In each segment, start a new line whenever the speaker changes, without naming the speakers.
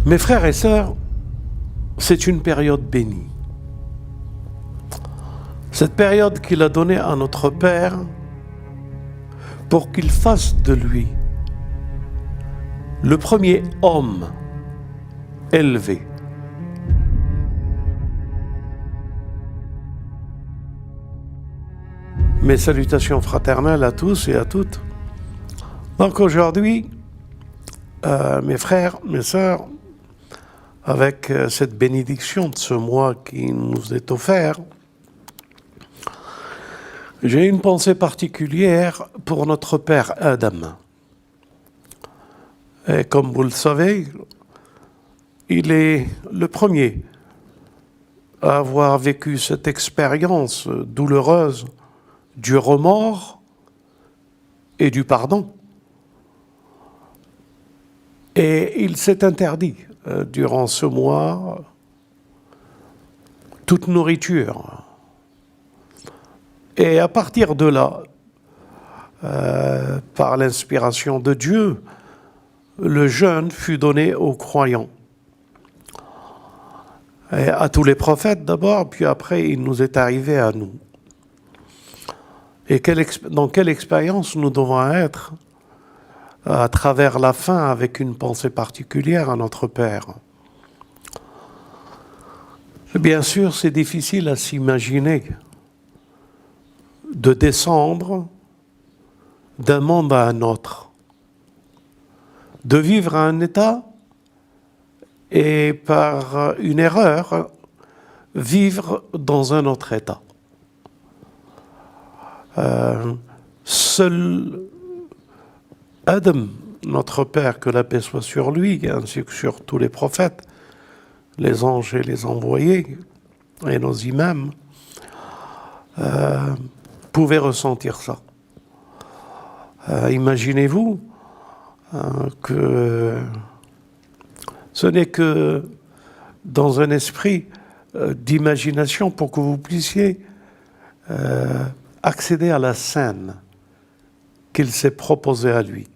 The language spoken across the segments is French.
Mes frères et sœurs, c'est une période bénie. Cette période qu'il a donnée à notre Père pour qu'il fasse de lui le premier homme élevé. Mes salutations fraternelles à tous et à toutes. Donc aujourd'hui, mes frères, mes sœurs, avec cette bénédiction de ce mois qui nous est offert, j'ai une pensée particulière pour notre Père Adam. Et comme vous le savez, il est le premier à avoir vécu cette expérience douloureuse du remords et du pardon. Et il s'est interdit durant ce mois toute nourriture. Et à partir de là, par l'inspiration de Dieu, le jeûne fut donné aux croyants. Et à tous les prophètes d'abord, puis après il nous est arrivé à nous. Et dans quelle expérience nous devons être à travers la faim, avec une pensée particulière à notre Père. Bien sûr, c'est difficile à s'imaginer de descendre d'un monde à un autre, de vivre à un état et par une erreur, vivre dans un autre état. Seul Adam, notre Père, que la paix soit sur lui, ainsi que sur tous les prophètes, les anges et les envoyés, et nos imams, pouvaient ressentir ça. Imaginez-vous que ce n'est que dans un esprit d'imagination pour que vous puissiez accéder à la scène qu'il s'est proposée à lui.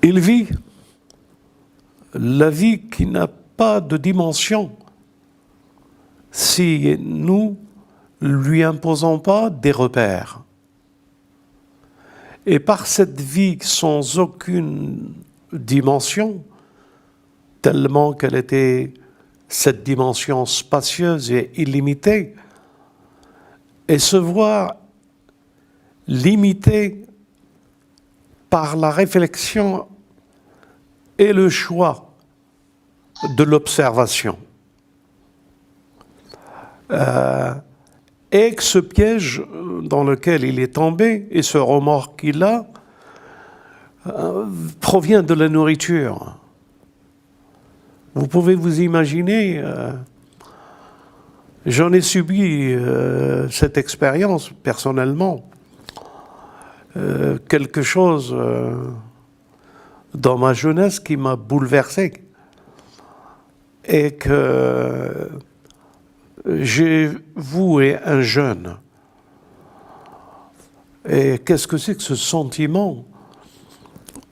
Il vit la vie qui n'a pas de dimension si nous lui imposons pas des repères. Et par cette vie sans aucune dimension, tellement qu'elle était cette dimension spacieuse et illimitée, et se voir limitée par la réflexion et le choix de l'observation. Et que ce piège dans lequel il est tombé et ce remords qu'il a provient de la nourriture. Vous pouvez vous imaginer, j'en ai subi cette expérience personnellement, quelque chose dans ma jeunesse qui m'a bouleversé et que j'ai voué un jeûne. Et qu'est-ce que c'est que ce sentiment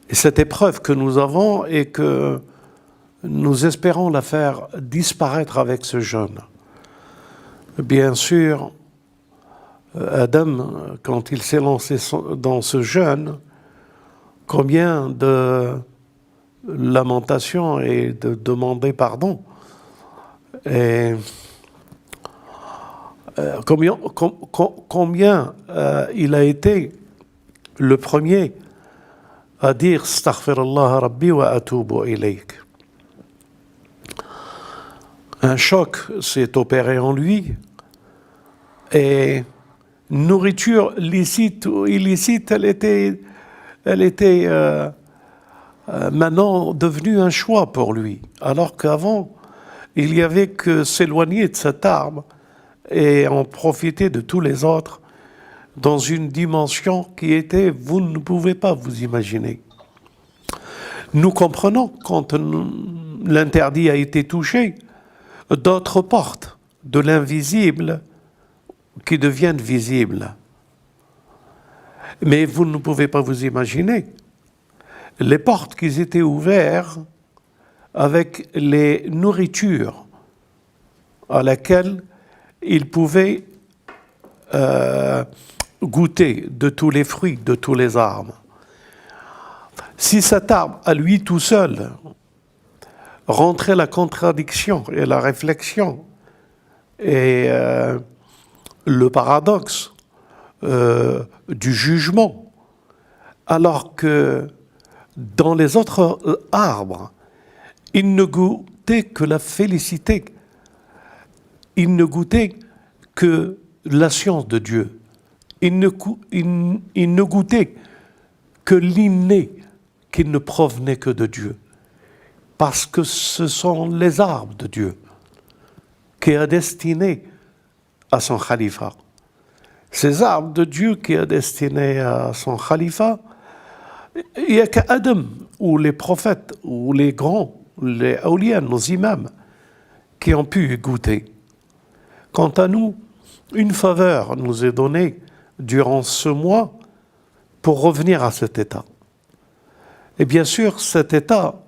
et cette épreuve que nous avons et que nous espérons la faire disparaître avec ce jeûne? Bien sûr, Adam, quand il s'est lancé dans ce jeûne, combien de lamentations et de demander pardon. Et combien il a été le premier à dire « Astaghfirullah Rabbi wa atubu ilayk ». Un choc s'est opéré en lui et nourriture licite ou illicite, elle était maintenant devenue un choix pour lui, alors qu'avant, il n'y avait que s'éloigner de cette arme et en profiter de tous les autres dans une dimension qui était, vous ne pouvez pas vous imaginer. Nous comprenons, quand l'interdit a été touché, d'autres portes de l'invisible qui deviennent visibles. Mais vous ne pouvez pas vous imaginer les portes qui étaient ouvertes avec les nourritures à laquelle il pouvait goûter de tous les fruits, de tous les arbres. Si cet arbre, à lui tout seul, rentrait la contradiction et la réflexion et le paradoxe du jugement, alors que dans les autres arbres, il ne goûtait que la félicité, il ne goûtait que la science de Dieu, il ne goûtait que l'inné qui ne provenait que de Dieu, parce que ce sont les arbres de Dieu qui a destiné à son khalifa. Ces arbres de Dieu qui a destiné à son khalifa, il n'y a qu'Adam, ou les prophètes, ou les grands, les awliya, nos imams, qui ont pu y goûter. Quant à nous, une faveur nous est donnée durant ce mois pour revenir à cet état. Et bien sûr, cet état,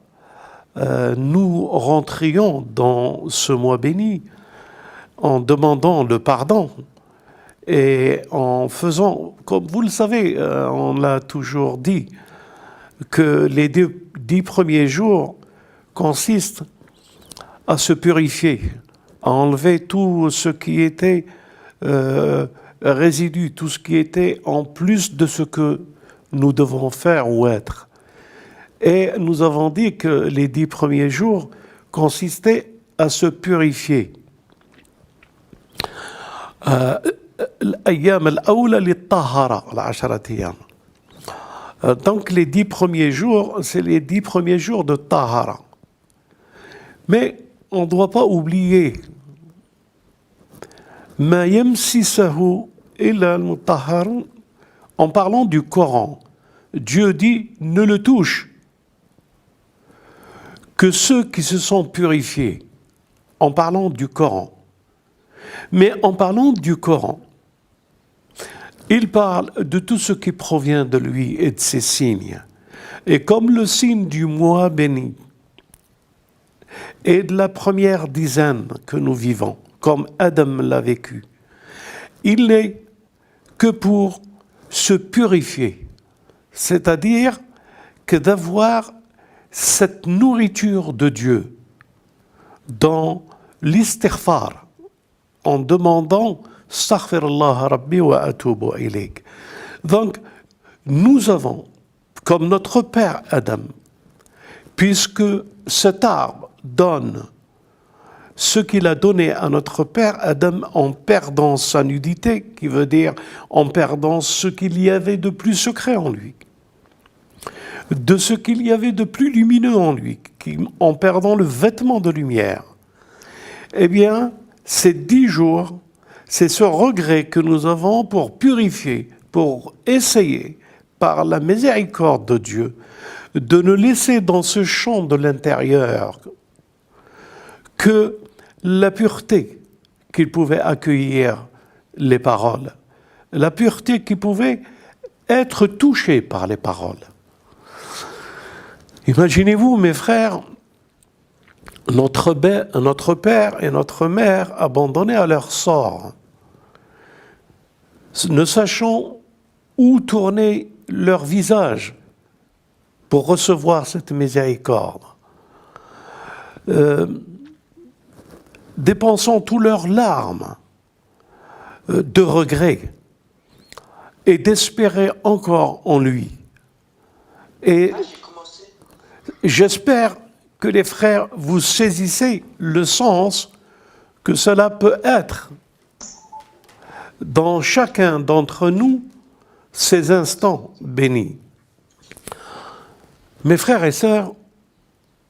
nous rentrions dans ce mois béni en demandant le pardon et en faisant, comme vous le savez, on l'a toujours dit, que les 10 premiers jours consistent à se purifier, à enlever tout ce qui était résidu, tout ce qui était en plus de ce que nous devons faire ou être. Et nous avons dit que les 10 premiers jours consistaient à se purifier. Donc les 10 premiers jours, c'est les 10 premiers jours de Tahara. Mais on ne doit pas oublier Ma yamsisahu illa al-mutahharun. En parlant du Coran, Dieu dit ne le touche que ceux qui se sont purifiés, en parlant du Coran. Mais en parlant du Coran, il parle de tout ce qui provient de lui et de ses signes. Et comme le signe du mois béni et de la première dizaine que nous vivons, comme Adam l'a vécu, il n'est que pour se purifier, c'est-à-dire que d'avoir cette nourriture de Dieu dans l'istighfar, en demandant « Astaghfirullah Rabbi wa atubu ilayk ». Donc, nous avons, comme notre père Adam, puisque cet arbre donne ce qu'il a donné à notre père Adam en perdant sa nudité, qui veut dire en perdant ce qu'il y avait de plus secret en lui, de ce qu'il y avait de plus lumineux en lui, en perdant le vêtement de lumière. Eh bien, ces 10 jours, c'est ce regret que nous avons pour purifier, pour essayer, par la miséricorde de Dieu, de ne laisser dans ce champ de l'intérieur que la pureté qu'il pouvait accueillir les paroles, la pureté qui pouvait être touchée par les paroles. Imaginez-vous, mes frères, notre père et notre mère abandonnés à leur sort, ne sachant où tourner leur visage pour recevoir cette miséricorde, dépensant toutes leurs larmes de regret et d'espérer encore en lui. Et j'espère que les frères, vous saisissez le sens que cela peut être dans chacun d'entre nous, ces instants bénis. Mes frères et sœurs,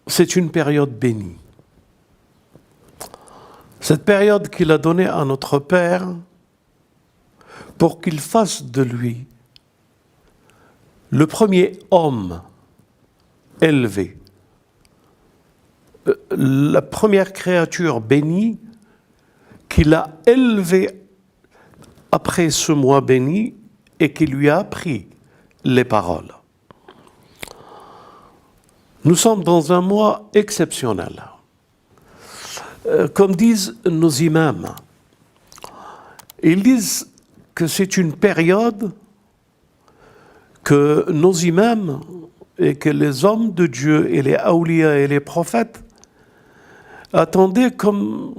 c'est une période bénie. Cette période qu'il a donnée à notre Père pour qu'il fasse de lui le premier homme élevé, la première créature bénie qu'il a élevée après ce mois béni et qui lui a appris les paroles. Nous sommes dans un mois exceptionnel. Comme disent nos imams, ils disent que c'est une période que nos imams et que les hommes de Dieu et les awliya et les prophètes attendaient comme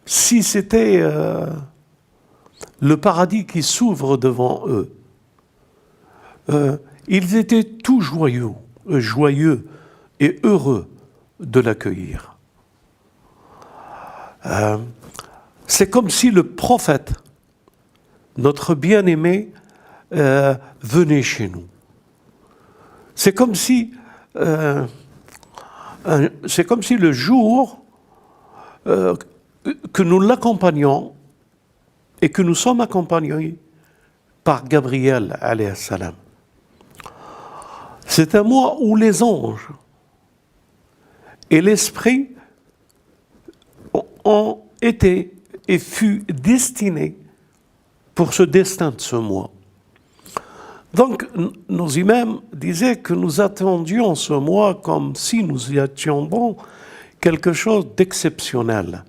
si c'était le paradis qui s'ouvre devant eux. Ils étaient tout joyeux et heureux de l'accueillir. C'est comme si le prophète, notre bien-aimé, venait chez nous. C'est comme si le jour que nous l'accompagnons et que nous sommes accompagnés par Gabriel alayhi salam. C'est un mois où les anges et l'esprit ont été et fut destinés pour ce destin de ce mois. Donc, nos imams disaient que nous attendions ce mois comme si nous y attendions quelque chose d'exceptionnel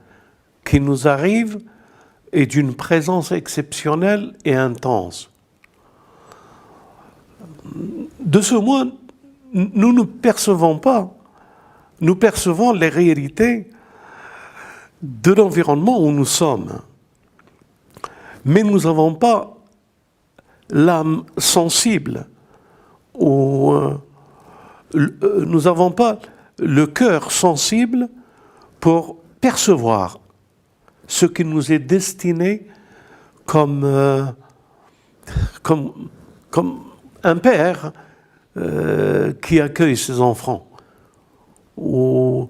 qui nous arrive et d'une présence exceptionnelle et intense. De ce mois, nous ne percevons pas, nous percevons les réalités de l'environnement où nous sommes. Mais nous n'avons pas l'âme sensible, ou nous n'avons pas le cœur sensible pour percevoir ce qui nous est destiné comme un père qui accueille ses enfants, ou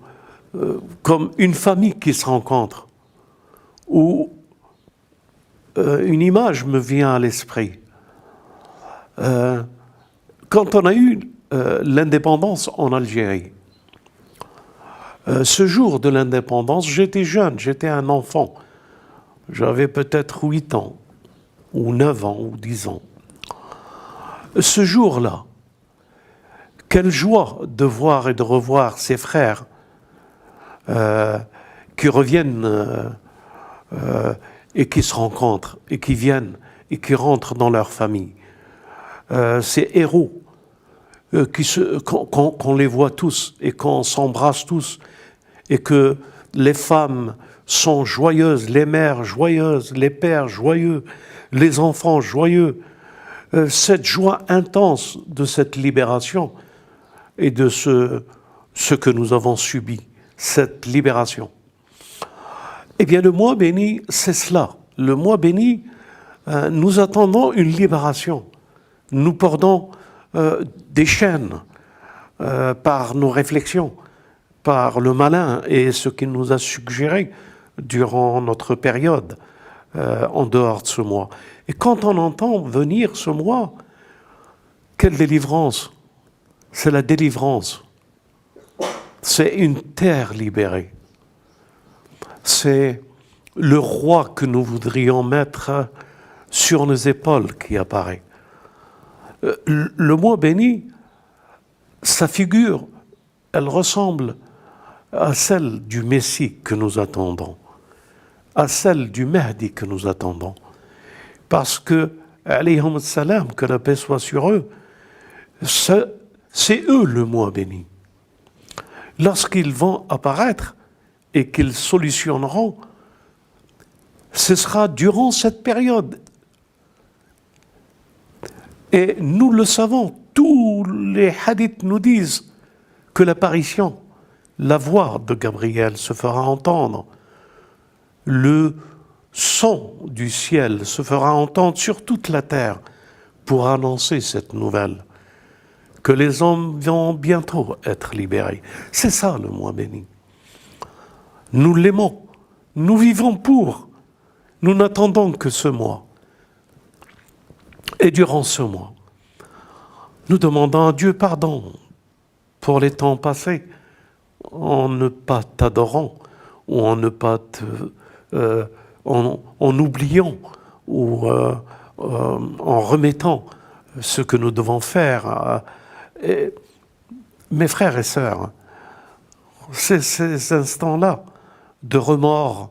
comme une famille qui se rencontre, ou une image me vient à l'esprit. Quand on a eu l'indépendance en Algérie, ce jour de l'indépendance, j'étais jeune, j'étais un enfant. J'avais peut-être 8 ans, ou 9 ans, ou 10 ans. Ce jour-là, quelle joie de voir et de revoir ses frères qui reviennent et qui se rencontrent, et qui viennent, et qui rentrent dans leur famille. Ces héros, qu'on les voit tous, et qu'on s'embrasse tous, et que les femmes sont joyeuses, les mères joyeuses, les pères joyeux, les enfants joyeux. Cette joie intense de cette libération et de ce que nous avons subi, cette libération. Eh bien, le mois béni, c'est cela. Le mois béni, nous attendons une libération. Nous portons des chaînes par nos réflexions, par le malin et ce qu'il nous a suggéré durant notre période en dehors de ce mois. Et quand on entend venir ce mois, quelle délivrance! C'est la délivrance. C'est une terre libérée. C'est le roi que nous voudrions mettre sur nos épaules qui apparaît. Le mois béni, sa figure, elle ressemble à celle du Messie que nous attendons, à celle du Mahdi que nous attendons. Parce que, alayhum salam, que la paix soit sur eux, c'est eux le mois béni. Lorsqu'ils vont apparaître et qu'ils solutionneront, ce sera durant cette période. Et nous le savons, tous les hadiths nous disent que l'apparition, la voix de Gabriel se fera entendre. Le son du ciel se fera entendre sur toute la terre pour annoncer cette nouvelle, que les hommes vont bientôt être libérés. C'est ça le mois béni. Nous l'aimons, nous vivons pour, nous n'attendons que ce mois. Et durant ce mois, nous demandons à Dieu pardon pour les temps passés, en ne pas t'adorant, ou en ne pas en oubliant, ou en remettant ce que nous devons faire Mes frères et sœurs, ces instants-là de remords,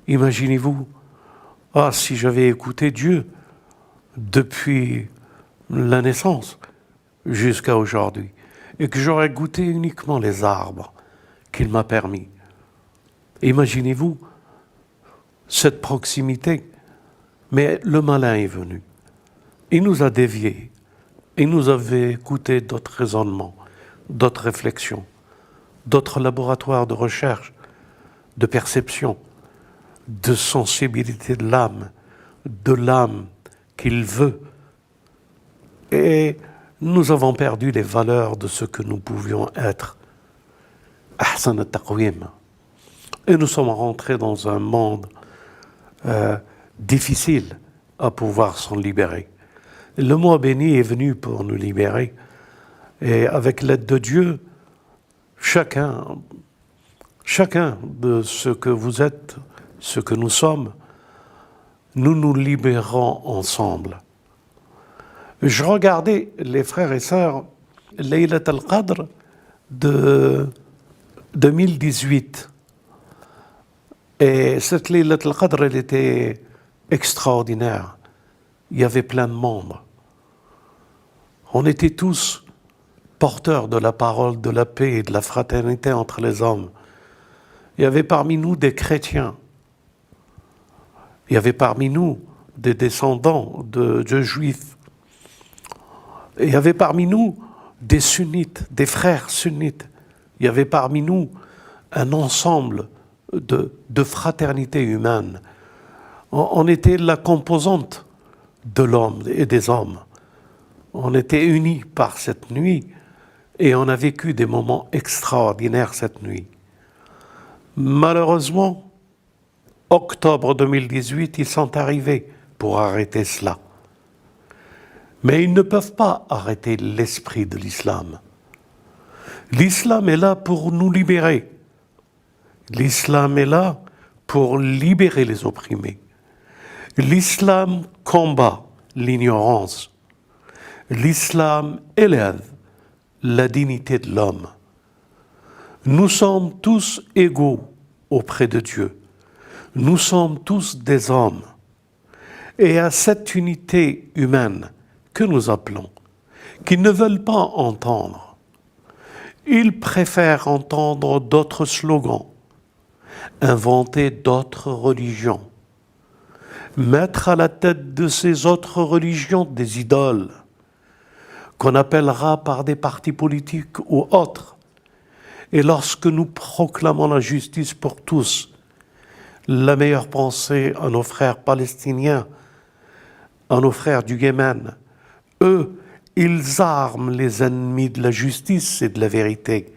imaginez-vous, ah, si j'avais écouté Dieu depuis la naissance jusqu'à aujourd'hui, et que j'aurais goûté uniquement les arbres qu'il m'a permis. Imaginez-vous cette proximité. Mais le malin est venu. Il nous a déviés. Il nous avait écouté d'autres raisonnements, d'autres réflexions, d'autres laboratoires de recherche, de perception, de sensibilité de l'âme qu'il veut. Et nous avons perdu les valeurs de ce que nous pouvions être. Ahsan al-taqwim. Et nous sommes rentrés dans un monde difficile à pouvoir s'en libérer. Le mois béni est venu pour nous libérer. Et avec l'aide de Dieu, chacun de ce que vous êtes, ce que nous sommes, nous nous libérons ensemble. Je regardais les frères et sœurs, Laylat al-Qadr de 2018. Et cette Laylat al-Qadr, elle était extraordinaire. Il y avait plein de membres. On était tous porteurs de la parole, de la paix et de la fraternité entre les hommes. Il y avait parmi nous des chrétiens. Il y avait parmi nous des descendants de juifs. Il y avait parmi nous des sunnites, des frères sunnites. Il y avait parmi nous un ensemble de fraternité humaine. On était la composante de l'homme et des hommes. On était unis par cette nuit et on a vécu des moments extraordinaires cette nuit. Malheureusement, octobre 2018, ils sont arrivés pour arrêter cela. Mais ils ne peuvent pas arrêter l'esprit de l'islam. L'islam est là pour nous libérer. L'islam est là pour libérer les opprimés. L'islam combat l'ignorance. L'islam élève la dignité de l'homme. Nous sommes tous égaux auprès de Dieu. Nous sommes tous des hommes. Et à cette unité humaine que nous appelons, qui ne veulent pas entendre, ils préfèrent entendre d'autres slogans, inventer d'autres religions, mettre à la tête de ces autres religions des idoles, qu'on appellera par des partis politiques ou autres. Et lorsque nous proclamons la justice pour tous, la meilleure pensée à nos frères palestiniens, à nos frères du Yémen, eux, ils arment les ennemis de la justice et de la vérité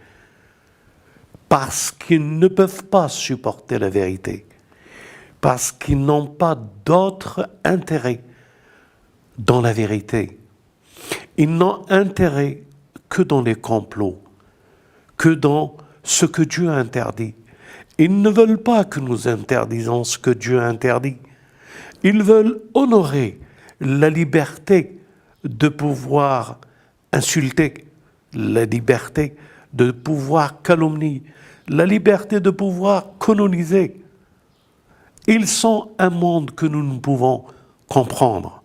parce qu'ils ne peuvent pas supporter la vérité, parce qu'ils n'ont pas d'autre intérêt dans la vérité. Ils n'ont intérêt que dans les complots, que dans ce que Dieu a interdit. Ils ne veulent pas que nous interdisons ce que Dieu a interdit. Ils veulent honorer la liberté de pouvoir insulter, la liberté de pouvoir calomnier, la liberté de pouvoir coloniser. Ils sont un monde que nous ne pouvons comprendre.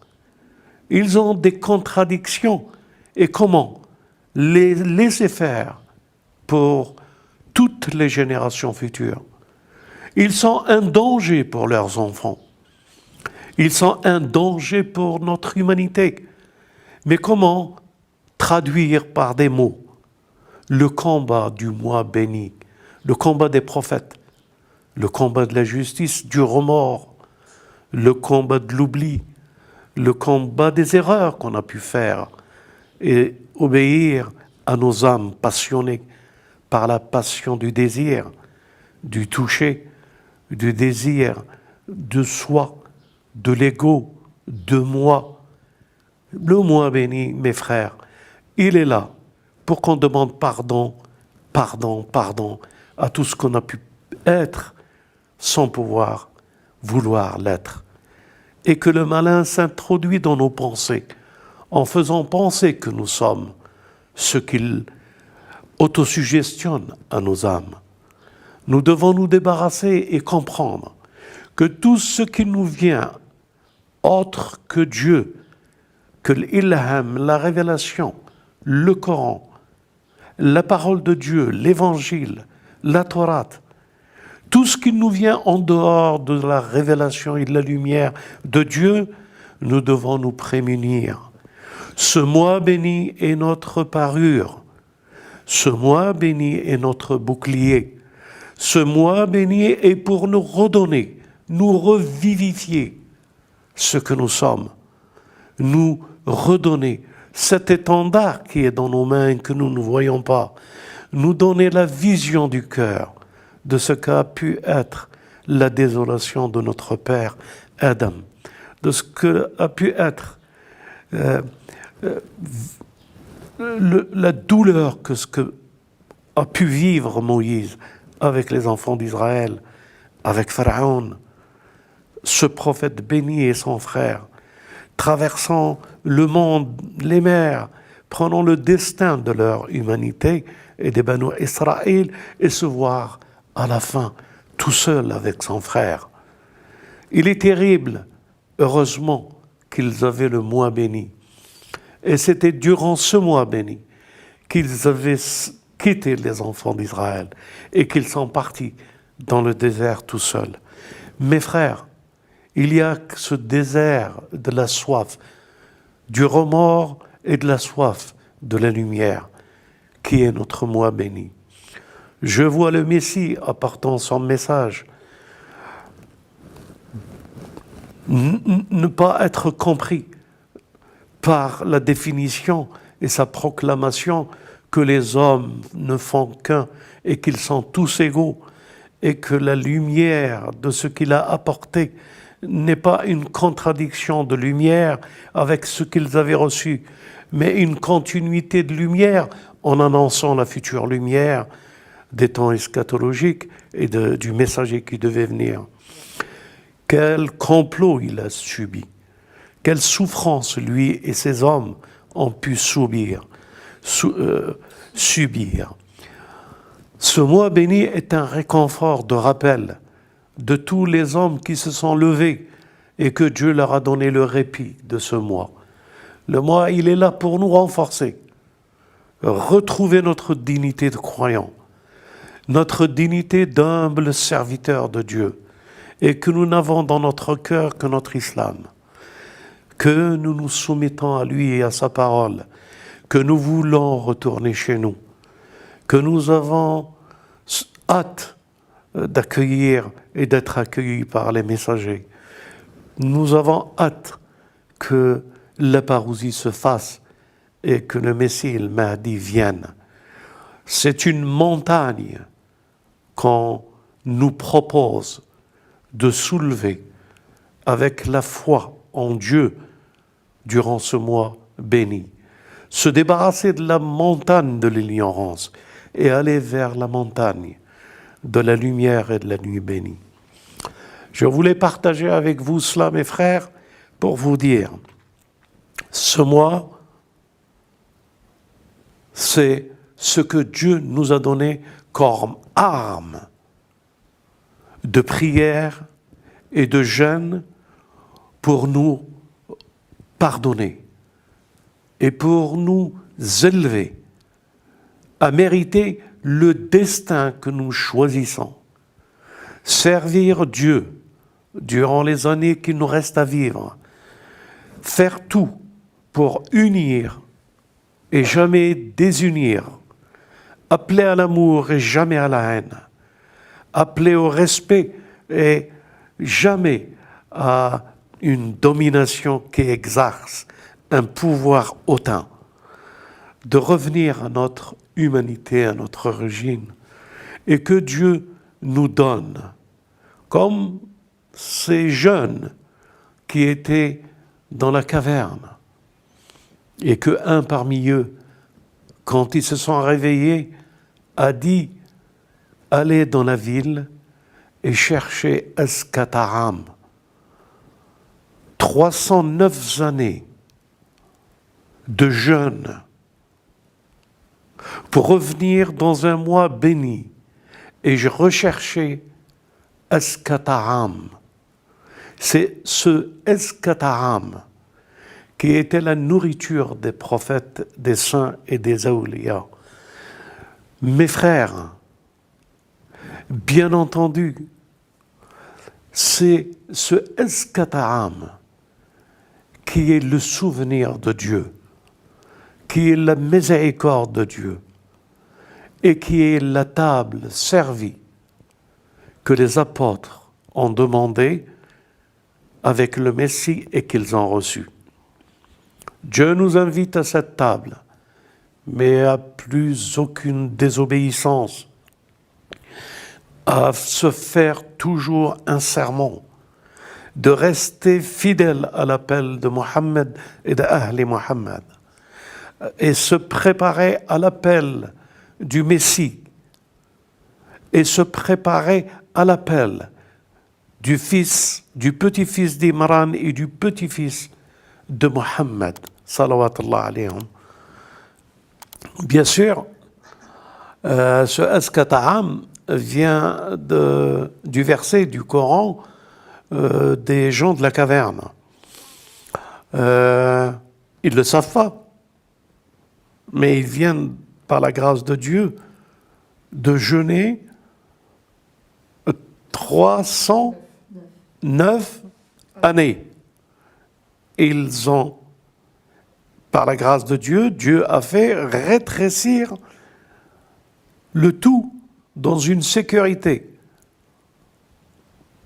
Ils ont des contradictions. Et comment les laisser faire pour toutes les générations futures? Ils sont un danger pour leurs enfants. Ils sont un danger pour notre humanité. Mais comment traduire par des mots le combat du mois béni, le combat des prophètes, le combat de la justice, du remords, le combat de l'oubli, le combat des erreurs qu'on a pu faire et obéir à nos âmes passionnées par la passion du désir, du toucher, du désir de soi, de l'ego, de moi. Le mois béni, mes frères, il est là pour qu'on demande pardon, pardon, pardon à tout ce qu'on a pu être sans pouvoir vouloir l'être. Et que le malin s'introduit dans nos pensées en faisant penser que nous sommes ce qu'il autosuggestionne à nos âmes. Nous devons nous débarrasser et comprendre que tout ce qui nous vient autre que Dieu, que l'ilham, la révélation, le Coran, la parole de Dieu, l'évangile, la Torah, tout ce qui nous vient en dehors de la révélation et de la lumière de Dieu, nous devons nous prémunir. Ce mois béni est notre parure. Ce mois béni est notre bouclier. Ce mois béni est pour nous redonner, nous revivifier ce que nous sommes, nous redonner cet étendard qui est dans nos mains et que nous ne voyons pas, nous donner la vision du cœur de ce qu'a pu être la désolation de notre père Adam, de ce qu'a pu être la douleur que ce que a pu vivre Moïse avec les enfants d'Israël, avec Pharaon, ce prophète béni et son frère, traversant le monde, les mers, prenant le destin de leur humanité et des Banu Israël et se voir à la fin tout seul avec son frère. Il est terrible, heureusement, qu'ils avaient le mois béni. Et c'était durant ce mois béni qu'ils avaient quitté les enfants d'Israël et qu'ils sont partis dans le désert tout seuls. Mes frères, il y a ce désert de la soif, du remords et de la soif de la lumière, qui est notre mois béni. Je vois le Messie apportant son message, ne pas être compris par la définition et sa proclamation que les hommes ne font qu'un et qu'ils sont tous égaux et que la lumière de ce qu'il a apporté n'est pas une contradiction de lumière avec ce qu'ils avaient reçu, mais une continuité de lumière en annonçant la future lumière des temps eschatologiques et du messager qui devait venir. Quel complot il a subi, quelle souffrance lui et ses hommes ont pu subir. Ce mois béni est un réconfort de rappel de tous les hommes qui se sont levés et que Dieu leur a donné le répit de ce mois. Le mois, il est là pour nous renforcer, retrouver notre dignité de croyant, notre dignité d'humble serviteur de Dieu, et que nous n'avons dans notre cœur que notre islam, que nous nous soumettons à lui et à sa parole, que nous voulons retourner chez nous, que nous avons hâte d'accueillir et d'être accueillis par les messagers. Nous avons hâte que la parousie se fasse et que le Messie, le Mahdi, vienne. C'est une montagne qu'on nous propose de soulever avec la foi en Dieu durant ce mois béni. Se débarrasser de la montagne de l'ignorance et aller vers la montagne de la lumière et de la nuit bénie. Je voulais partager avec vous cela, mes frères, pour vous dire, ce mois, c'est ce que Dieu nous a donné comme arme de prière et de jeûne pour nous pardonner et pour nous élever à mériter le destin que nous choisissons. Servir Dieu durant les années qui nous restent à vivre. Faire tout pour unir et jamais désunir. Appeler à l'amour et jamais à la haine. Appeler au respect et jamais à une domination qui exerce un pouvoir hautain. De revenir à notre humanité, à notre origine, et que Dieu nous donne, comme ces jeunes qui étaient dans la caverne, et que un parmi eux, quand ils se sont réveillés, a dit « Allez dans la ville et cherchez Escataram ». 309 années de jeûne pour revenir dans un mois béni. Et je recherchais Eskataram. C'est ce Eskataram qui était la nourriture des prophètes, des saints et des awliya. Mes frères, bien entendu, c'est ce Eskataram qui est le souvenir de Dieu, qui est la miséricorde de Dieu et qui est la table servie que les apôtres ont demandé avec le Messie et qu'ils ont reçu. Dieu nous invite à cette table, mais à plus aucune désobéissance, à se faire toujours un serment, de rester fidèle à l'appel de Mohammed et d'Ahli Mohammed, et se préparer à l'appel du Messie, et se préparer à l'appel du fils, du petit-fils d'Imran et du petit-fils de Mohammed, salawatullah alayhim. Bien sûr, ce Eskata'am vient du verset du Coran des gens de la caverne. Ils ne le savent pas, mais ils viennent, par la grâce de Dieu, de jeûner 309 années. Ils ont, par la grâce de Dieu, Dieu a fait rétrécir le tout dans une sécurité.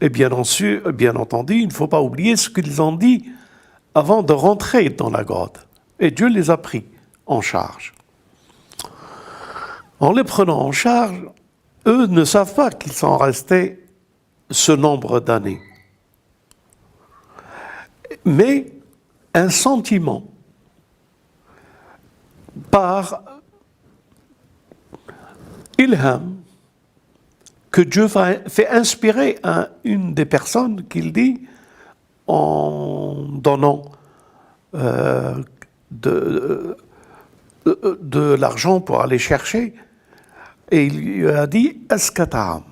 Et bien entendu, il ne faut pas oublier ce qu'ils ont dit avant de rentrer dans la grotte. Et Dieu les a pris en charge. En les prenant en charge, eux ne savent pas qu'ils sont restés ce nombre d'années. Mais un sentiment par ilham que Dieu fait inspirer à une des personnes qu'il dit en donnant de l'argent pour aller chercher, et il lui a dit Eskata'am.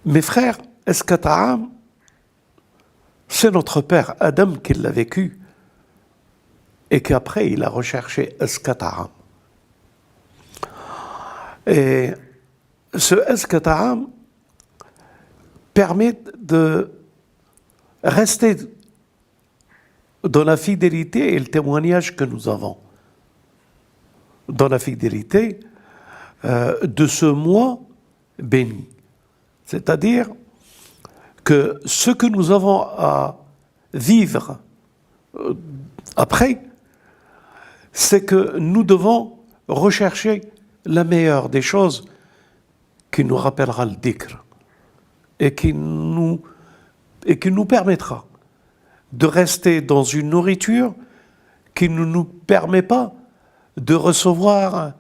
Mes frères, Eskata'am, c'est notre père Adam qui l'a vécu et qu'après il a recherché Eskata'am. Et ce Eskata'am permet de rester dans la fidélité et le témoignage que nous avons. Dans la fidélité de ce mois béni. C'est-à-dire que ce que nous avons à vivre après, c'est que nous devons rechercher la meilleure des choses qui nous rappellera le dhikr et qui nous permettra de rester dans une nourriture qui ne nous permet pas de recevoir.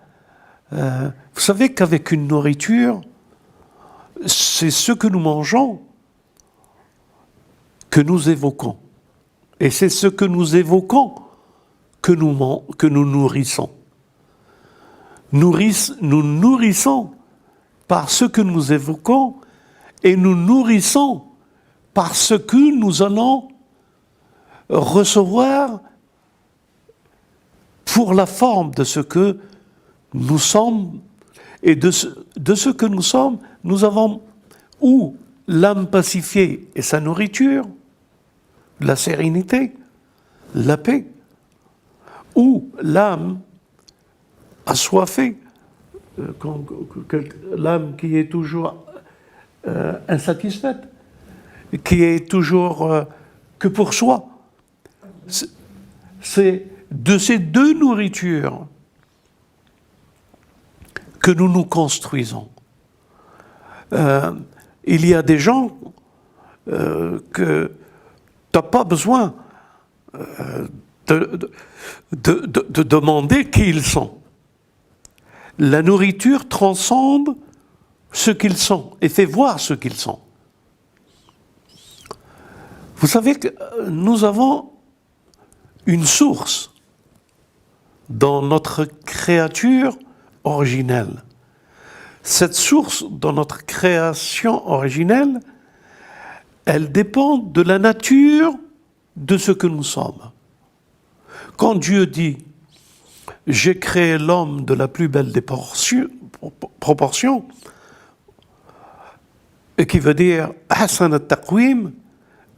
Vous savez qu'avec une nourriture, c'est ce que nous mangeons que nous évoquons. Et c'est ce que nous évoquons que nous nourrissons. Nous nourrissons par ce que nous évoquons et nous nourrissons par ce que nous allons recevoir pour la forme de ce que nous sommes. Et de ce que nous sommes, nous avons ou l'âme pacifiée et sa nourriture, la sérénité, la paix, ou l'âme assoiffée, l'âme qui est toujours insatisfaite, qui est toujours que pour soi. C'est de ces deux nourritures que nous nous construisons. Il y a des gens que tu n'as pas besoin de demander qui ils sont. La nourriture transcende ce qu'ils sont et fait voir ce qu'ils sont. Vous savez que nous avons une source dans notre créature originelle. Cette source dans notre création originelle, elle dépend de la nature de ce que nous sommes. Quand Dieu dit « J'ai créé l'homme de la plus belle des proportions », et qui veut dire « Hassan al-Taqwim »,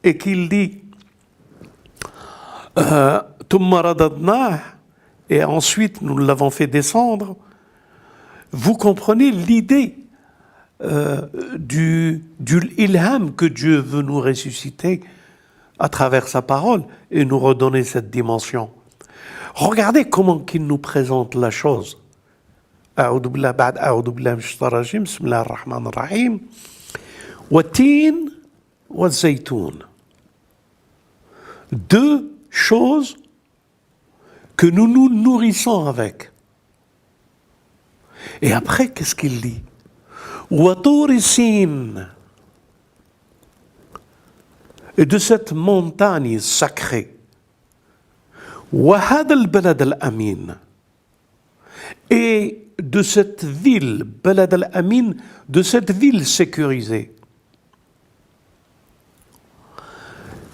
et qu'il dit « Thumma radadnah », et ensuite nous l'avons fait descendre, vous comprenez l'idée du ilham que Dieu veut nous ressusciter à travers sa parole et nous redonner cette dimension. Regardez comment il nous présente la chose. أعوذ بالله من الشيطان الرجيم بسم الله الرحمن الرحيم والتين والزيتون. Deux choses que nous nous nourrissons avec. Et après, qu'est-ce qu'il dit? Watour Sin. Et de cette montagne sacrée. Wahad al-Balad al-Amin. Et de cette ville, Balad al-Amin, de cette ville sécurisée.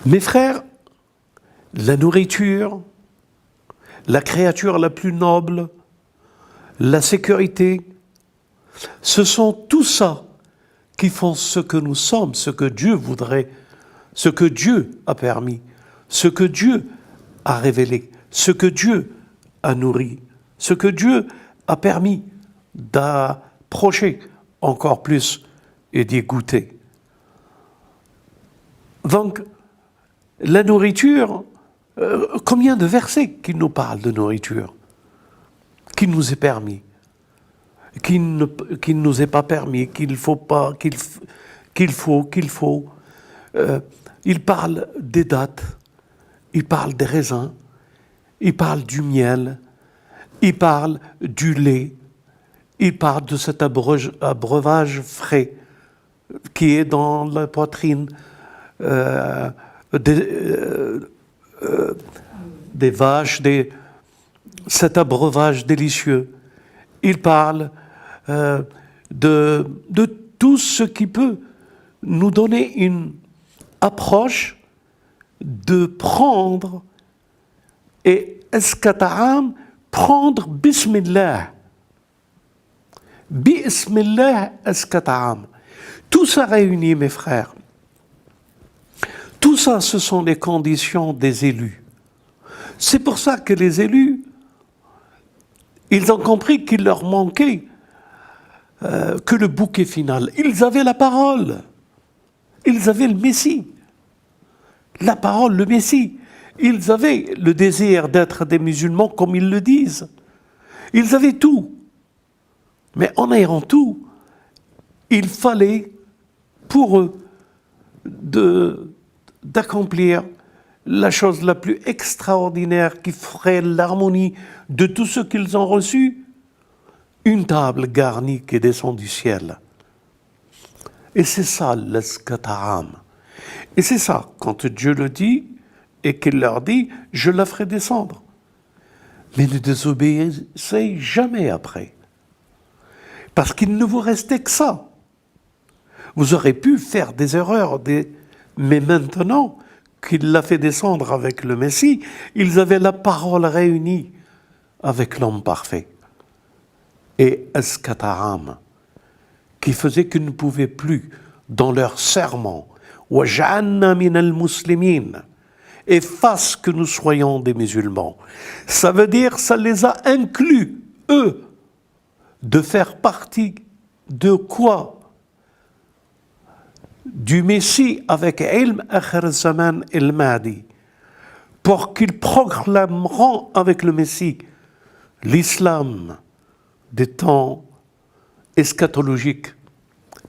Mes frères, la nourriture, la créature la plus noble, la sécurité, ce sont tout ça qui font ce que nous sommes, ce que Dieu voudrait, ce que Dieu a permis, ce que Dieu a révélé, ce que Dieu a nourri, ce que Dieu a permis d'approcher encore plus et d'y goûter. Donc, la nourriture, combien de versets qui nous parlent de nourriture, qui nous est permis, qui ne nous est pas permis, qu'il faut pas, qu'il faut. Il parle des dattes, il parle des raisins, il parle du miel, il parle du lait, il parle de cet abreuvage frais qui est dans la poitrine des vaches, cet abreuvage délicieux. Il parle de tout ce qui peut nous donner une approche de prendre et eskata'am, prendre bismillah. Bismillah eskata'am. Tout ça réuni, mes frères. Tout ça, ce sont les conditions des élus. C'est pour ça que les élus, ils ont compris qu'il leur manquait que le bouquet final. Ils avaient la parole. Ils avaient le Messie. La parole, le Messie. Ils avaient le désir d'être des musulmans comme ils le disent. Ils avaient tout. Mais en ayant tout, il fallait pour eux d'accomplir la chose la plus extraordinaire qui ferait l'harmonie de tout ce qu'ils ont reçu, une table garnie qui descend du ciel. Et c'est ça l'eskata'am. Et c'est ça, quand Dieu le dit et qu'il leur dit, je la ferai descendre. Mais ne désobéissez jamais après. Parce qu'il ne vous restait que ça. Vous aurez pu faire des erreurs, mais maintenant qu'il l'a fait descendre avec le Messie, ils avaient la parole réunie avec l'homme parfait. Et eskata'am, qui faisait qu'ils ne pouvaient plus, dans leur serment, waj'alna minal muslimin, et fasse que nous soyons des musulmans. Ça veut dire, ça les a inclus, eux, de faire partie de quoi? Du Messie avec ilm akhir zaman el Mahdi, pour qu'ils proclameront avec le Messie l'islam des temps eschatologiques.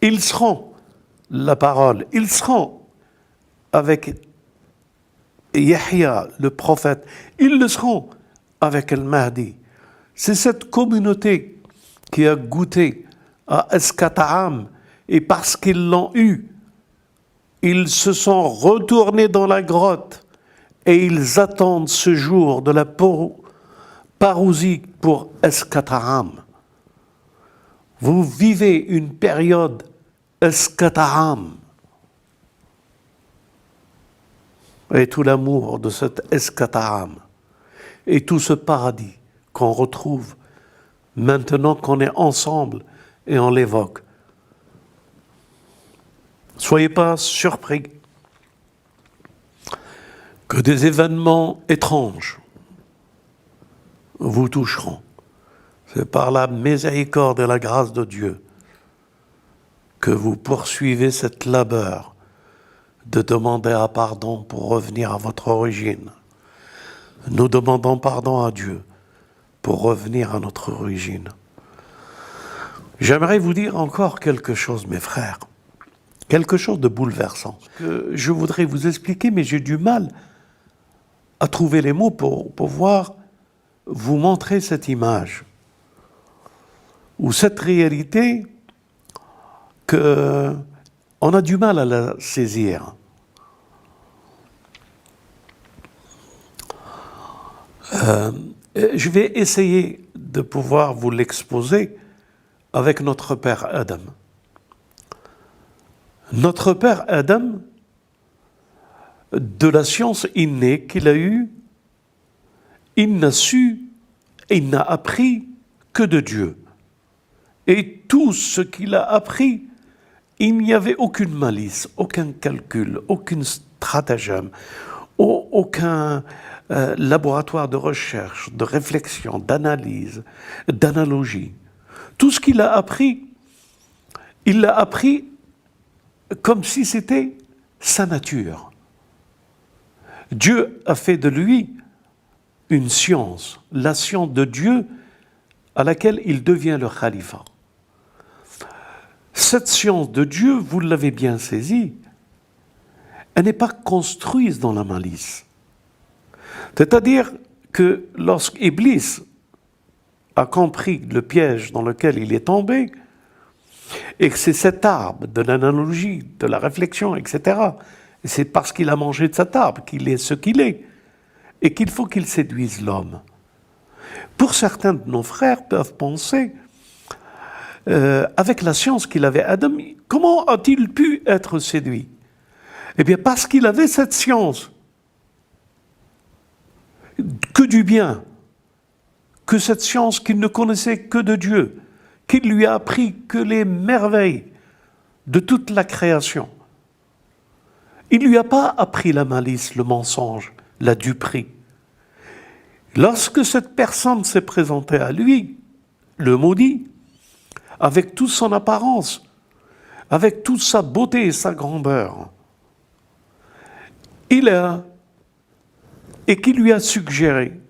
Ils seront la parole, ils seront avec Yahya, le prophète, ils le seront avec el Mahdi. C'est cette communauté qui a goûté à eskata'am, et parce qu'ils l'ont eu, ils se sont retournés dans la grotte et ils attendent ce jour de la parousie pour Escataram. Vous vivez une période Escataram. Et tout l'amour de cet Escataram. Et tout ce paradis qu'on retrouve maintenant qu'on est ensemble et on l'évoque. Soyez pas surpris que des événements étranges vous toucheront. C'est par la miséricorde et la grâce de Dieu que vous poursuivez cette labeur de demander à pardon pour revenir à votre origine. Nous demandons pardon à Dieu pour revenir à notre origine. J'aimerais vous dire encore quelque chose, mes frères, quelque chose de bouleversant, que je voudrais vous expliquer, mais j'ai du mal à trouver les mots pour pouvoir vous montrer cette image, ou cette réalité qu'on a du mal à la saisir. Je vais essayer de pouvoir vous l'exposer avec notre père Adam. Notre père Adam, de la science innée qu'il a eue, il n'a appris que de Dieu. Et tout ce qu'il a appris, il n'y avait aucune malice, aucun calcul, aucun stratagème, aucun laboratoire de recherche, de réflexion, d'analyse, d'analogie. Tout ce qu'il a appris, il l'a appris comme si c'était sa nature. Dieu a fait de lui une science, la science de Dieu à laquelle il devient le khalifa. Cette science de Dieu, vous l'avez bien saisie, elle n'est pas construite dans la malice. C'est-à-dire que lorsqu'Iblis a compris le piège dans lequel il est tombé, et que c'est cet arbre de l'analogie, de la réflexion, etc., et c'est parce qu'il a mangé de cet arbre qu'il est ce qu'il est, et qu'il faut qu'il séduise l'homme. Pour certains de nos frères peuvent penser, avec la science qu'il avait, Adam, comment a-t-il pu être séduit? Eh bien, parce qu'il avait cette science, que du bien, que cette science qu'il ne connaissait que de Dieu, qu'il lui a appris que les merveilles de toute la création. Il ne lui a pas appris la malice, le mensonge, la duperie. Lorsque cette personne s'est présentée à lui, le maudit, avec toute son apparence, avec toute sa beauté et sa grandeur, et qui lui a suggéré.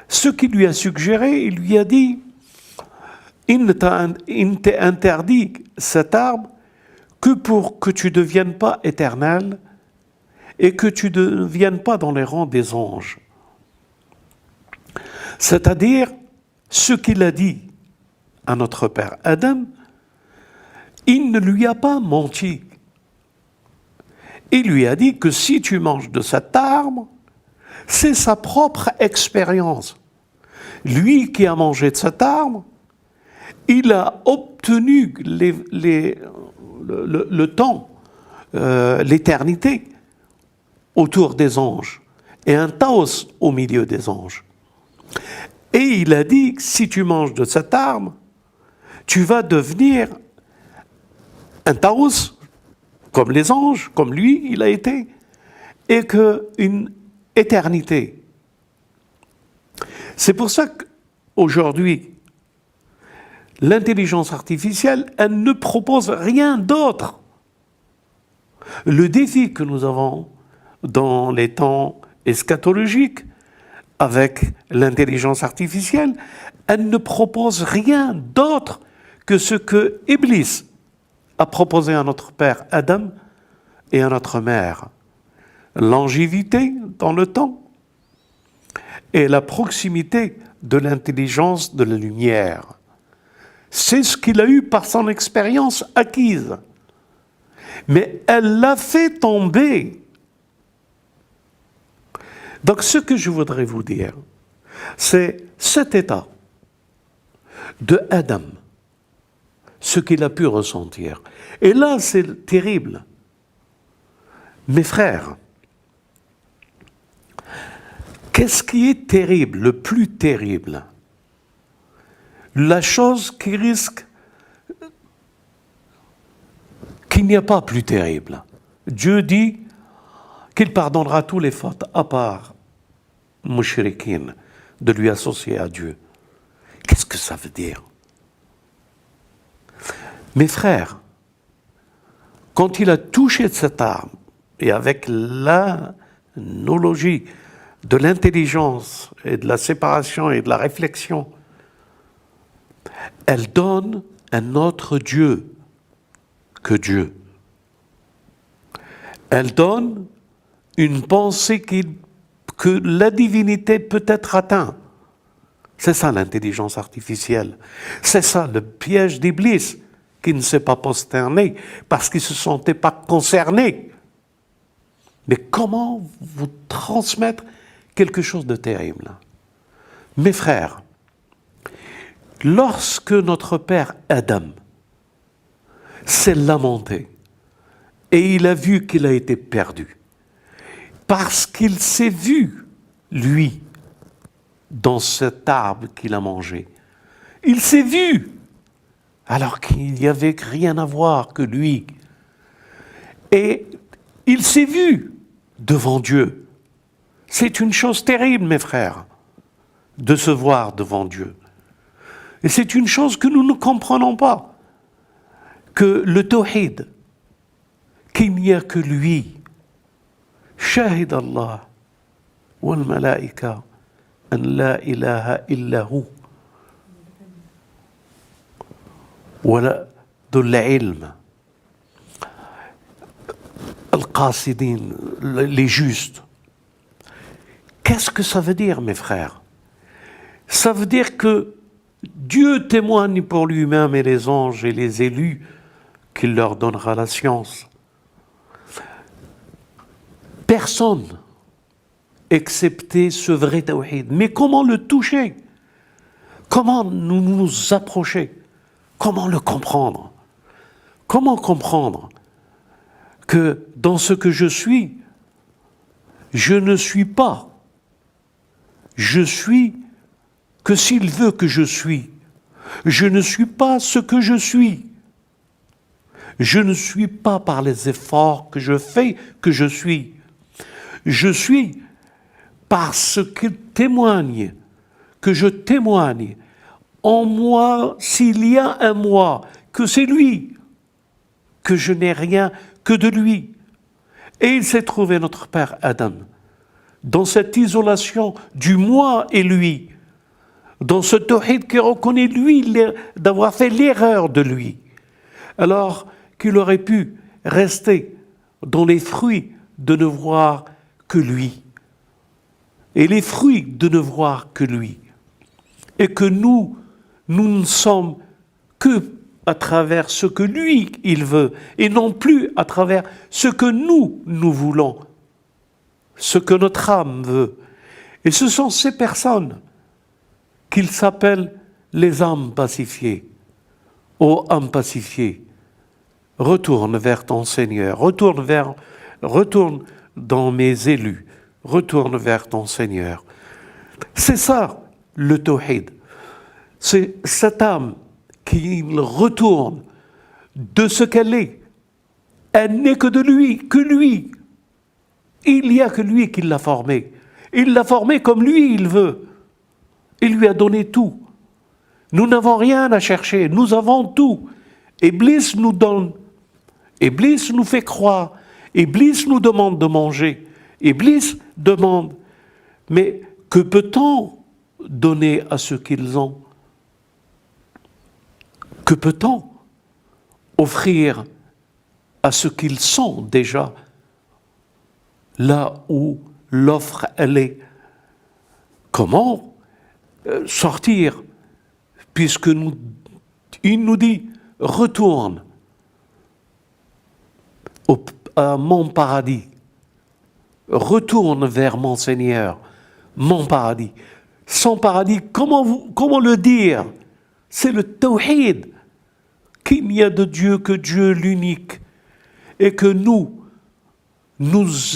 Ce qu'il lui a suggéré, il lui a dit, il ne t'est interdit cet arbre que pour que tu ne deviennes pas éternel et que tu ne deviennes pas dans les rangs des anges. C'est-à-dire, ce qu'il a dit à notre père Adam, il ne lui a pas menti. Il lui a dit que si tu manges de cet arbre, c'est sa propre expérience. Lui qui a mangé de cet arbre, il a obtenu le temps, l'éternité autour des anges et un taos au milieu des anges. Et il a dit que si tu manges de cet arbre, tu vas devenir un taos comme les anges, comme lui il a été, et qu'une éternité. C'est pour ça qu'aujourd'hui, l'intelligence artificielle, elle ne propose rien d'autre. Le défi que nous avons dans les temps eschatologiques avec l'intelligence artificielle, elle ne propose rien d'autre que ce que Iblis a proposé à notre père Adam et à notre mère. Longévité dans le temps et la proximité de l'intelligence de la lumière. C'est ce qu'il a eu par son expérience acquise. Mais elle l'a fait tomber. Donc ce que je voudrais vous dire, C'est cet état de Adam, ce qu'il a pu ressentir. Et là, c'est terrible. Mes frères, qu'est-ce qui est terrible, le plus terrible? La chose qui risque qu'il n'y a pas plus terrible. Dieu dit qu'il pardonnera tous les fautes, à part mushrikin, de lui associer à Dieu. Qu'est-ce que ça veut dire? Mes frères, quand il a touché cette arme, et avec l'analogie de l'intelligence et de la séparation et de la réflexion, elle donne un autre Dieu que Dieu. Elle donne une pensée que la divinité peut être atteinte. C'est ça l'intelligence artificielle. C'est ça le piège d'Iblis, qui ne s'est pas prosterné parce qu'il ne se sentait pas concerné. Mais comment vous transmettre quelque chose de terrible? Mes frères, lorsque notre père Adam s'est lamenté et il a vu qu'il a été perdu, parce qu'il s'est vu, lui, dans cet arbre qu'il a mangé, il s'est vu, alors qu'il n'y avait rien à voir que lui. Et il s'est vu devant Dieu. C'est une chose terrible, mes frères, de se voir devant Dieu. Et c'est une chose que nous ne comprenons pas, que le tawhid, qu'il n'y a que lui, shahid Allah wal malaika an la ilaha illa hu wa dhul ilm al-qasidin, les justes. Qu'est-ce que ça veut dire, mes frères? Ça veut dire que Dieu témoigne pour lui-même et les anges et les élus qu'il leur donnera la science. Personne, excepté ce vrai tawhid. Mais comment le toucher? Comment nous approcher? Comment le comprendre? Comment comprendre que dans ce que je suis, je ne suis pas. Je suis que s'il veut que je suis. Je ne suis pas ce que je suis. Je ne suis pas par les efforts que je fais que je suis. Je suis parce qu'il témoigne, que je témoigne en moi, s'il y a un moi, que c'est lui, que je n'ai rien que de lui. Et il s'est trouvé, notre père Adam, dans cette isolation du moi et lui, dans ce tawhid qui reconnaît lui d'avoir fait l'erreur de lui, alors qu'il aurait pu rester dans les fruits de ne voir que lui, et les fruits de ne voir que lui, et que nous ne sommes que à travers ce que lui, il veut, et non plus à travers ce que nous voulons, ce que notre âme veut. Et ce sont ces personnes qu'il s'appelle les âmes pacifiées. Ô âme pacifiée, retourne vers ton Seigneur, retourne dans mes élus, retourne vers ton Seigneur. C'est ça le tawhid. C'est cette âme qui retourne de ce qu'elle est. Elle n'est que de lui, que lui. Il n'y a que lui qui l'a formée. Il l'a formée comme lui il veut. Il lui a donné tout. Nous n'avons rien à chercher, nous avons tout. Iblis nous donne. Iblis nous fait croire. Iblis nous demande de manger. Iblis demande. Mais que peut-on donner à ceux qu'ils ont? Que peut-on offrir à ceux qu'ils sont déjà là où l'offre elle est? Comment sortir, puisque il nous dit retourne à mon paradis, retourne vers mon Seigneur, mon paradis. sans paradis. Comment le dire? C'est le tawhid, qu'il n'y a de Dieu que Dieu l'unique, et que nous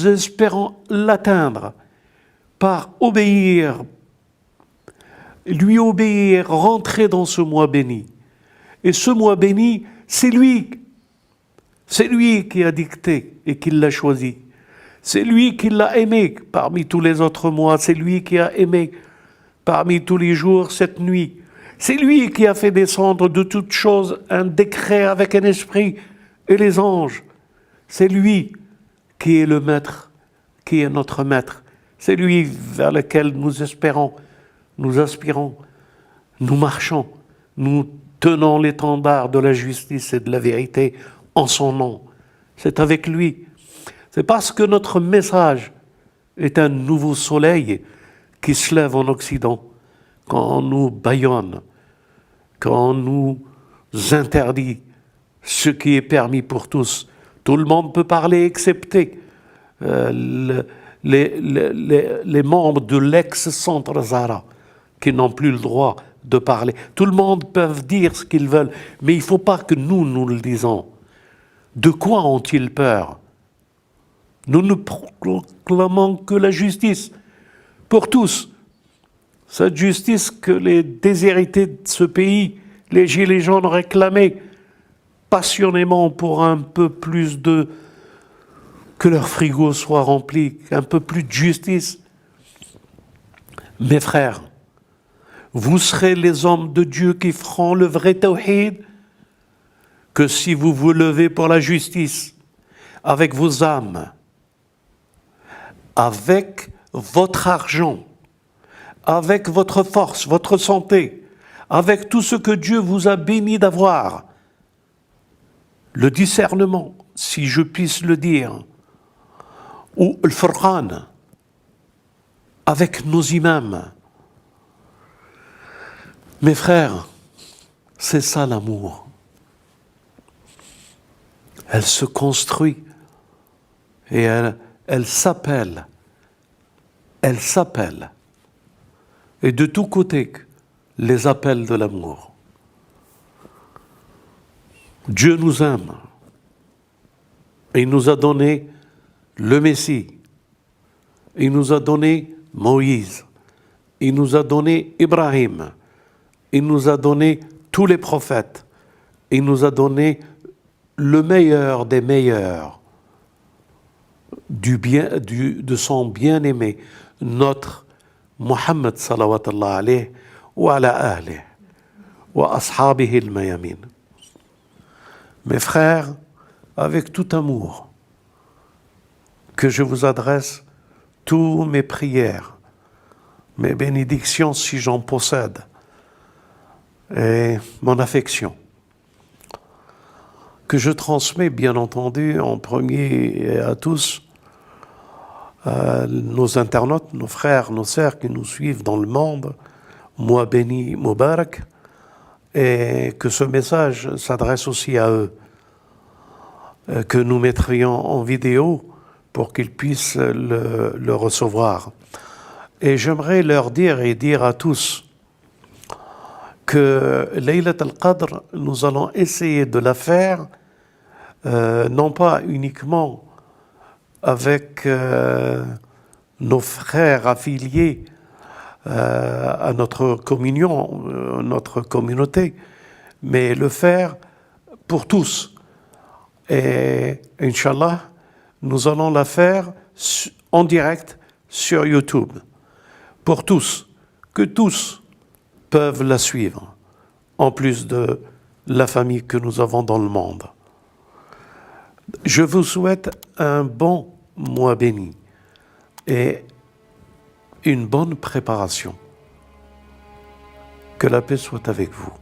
espérons l'atteindre par lui obéir, rentrer dans ce mois béni. Et ce mois béni, c'est lui qui a dicté et qui l'a choisi. C'est lui qui l'a aimé parmi tous les autres mois. C'est lui qui a aimé parmi tous les jours cette nuit. C'est lui qui a fait descendre de toutes choses un décret avec un esprit et les anges. C'est lui qui est le maître, qui est notre maître. C'est lui vers lequel nous espérons, nous aspirons, nous marchons, nous tenons l'étendard de la justice et de la vérité en son nom. C'est avec lui. C'est parce que notre message est un nouveau soleil qui se lève en Occident, quand on nous bâillonne, quand on nous interdit ce qui est permis pour tous. Tout le monde peut parler excepté les membres de l'ex-centre Zahra qui n'ont plus le droit de parler. Tout le monde peut dire ce qu'ils veulent, mais il ne faut pas que nous le disons. De quoi ont-ils peur? Nous ne proclamons que la justice pour tous. Cette justice que les déshérités de ce pays, les gilets jaunes réclamaient passionnément pour un peu plus que leur frigo soit rempli, un peu plus de justice. Mes frères, vous serez les hommes de Dieu qui feront le vrai tawhid que si vous vous levez pour la justice avec vos âmes, avec votre argent, avec votre force, votre santé, avec tout ce que Dieu vous a béni d'avoir, le discernement, si je puisse le dire, ou le Furqan, avec nos imams. Mes frères, c'est ça l'amour. Elle se construit et elle s'appelle. Elle s'appelle. Et de tous côtés, les appels de l'amour. Dieu nous aime. Et il nous a donné le Messie. Il nous a donné Moïse. Il nous a donné Ibrahim. Il nous a donné tous les prophètes. Il nous a donné le meilleur des meilleurs de son bien-aimé, notre Muhammad salawatullah alayhi wa ala ahlihi wa ashabihi al-mayamin. Mes frères, avec tout amour, que je vous adresse tous mes prières, mes bénédictions si j'en possède, et mon affection, que je transmets bien entendu en premier à tous, nos internautes, nos frères, nos sœurs qui nous suivent dans le monde, mois béni, Mubarak, et que ce message s'adresse aussi à eux, que nous mettrions en vidéo pour qu'ils puissent le recevoir. Et j'aimerais leur dire et dire à tous que Laylat al-Qadr, nous allons essayer de la faire, non pas uniquement avec nos frères affiliés à notre communion, notre communauté, mais le faire pour tous. Et Inch'Allah, nous allons la faire en direct sur YouTube, pour tous, que tous peuvent la suivre, en plus de la famille que nous avons dans le monde. Je vous souhaite un bon mois béni et une bonne préparation. Que la paix soit avec vous.